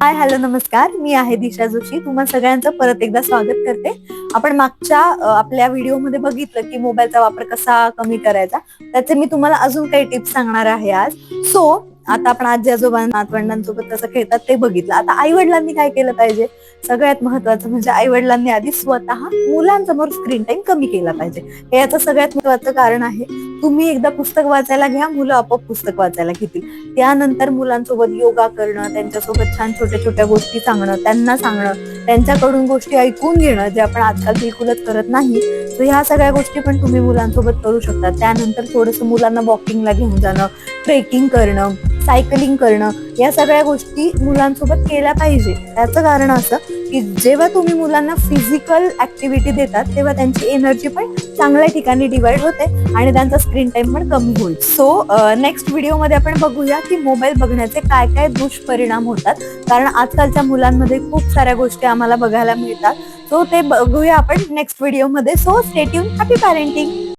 Hi hello नमस्कार, मी आहे दिशा जोशी. तुम्हा सगळ्यांचं परत एकदा स्वागत करते. आपण मागच्या आपल्या व्हिडिओमध्ये बघितलं की मोबाईलचा वापर कसा कमी करायचा. त्याचे मी तुम्हाला अजून काही टिप्स सांगणार आहे आज. सो आता आपण आजी आजोबा नातवंडांसोबत कसं खेळतात ते बघितलं. आता आई वडिलांनी काय केलं पाहिजे? सगळ्यात महत्वाचं म्हणजे आई वडिलांनी आधी स्वतः मुलांसमोर स्क्रीन टाइम कमी केला पाहिजे. हे याचं सगळ्यात महत्वाचं कारण आहे. तुम्ही एकदा पुस्तक वाचायला घ्या, मुलं आपोआप पुस्तक वाचायला घेतील. त्यानंतर मुलांसोबत योगा करणं, त्यांच्यासोबत छान छोट्या छोट्या गोष्टी सांगणं, त्यांना सांगणं, त्यांच्याकडून गोष्टी ऐकून घेणं, जे आपण आजकाल बिलकुलच करत नाही. तर ह्या सगळ्या गोष्टी पण तुम्ही मुलांसोबत करू शकता. त्यानंतर थोडंसं मुलांना वॉकिंगला घेऊन जाणं, ट्रेकिंग करणं, सायकलिंग करणं, या सगळ्या गोष्टी मुलांसोबत केल्या पाहिजे. त्याचं कारण असं की जेव्हा तुम्ही मुलांना फिजिकल ऍक्टिव्हिटी देतात तेव्हा त्यांची एनर्जी पण चांगल्या ठिकाणी डिवाइड होते आणि त्यांचा स्क्रीन टाइम पण कमी होईल. सो नेक्स्ट व्हिडिओमध्ये आपण बघूया की मोबाईल बघण्याचे काय काय दुष्परिणाम होतात, कारण आजकालच्या मुलांमध्ये खूप साऱ्या गोष्टी आम्हाला बघायला मिळतात. सो ते बघूया आपण नेक्स्ट व्हिडिओमध्ये. So stay tune. Happy parenting.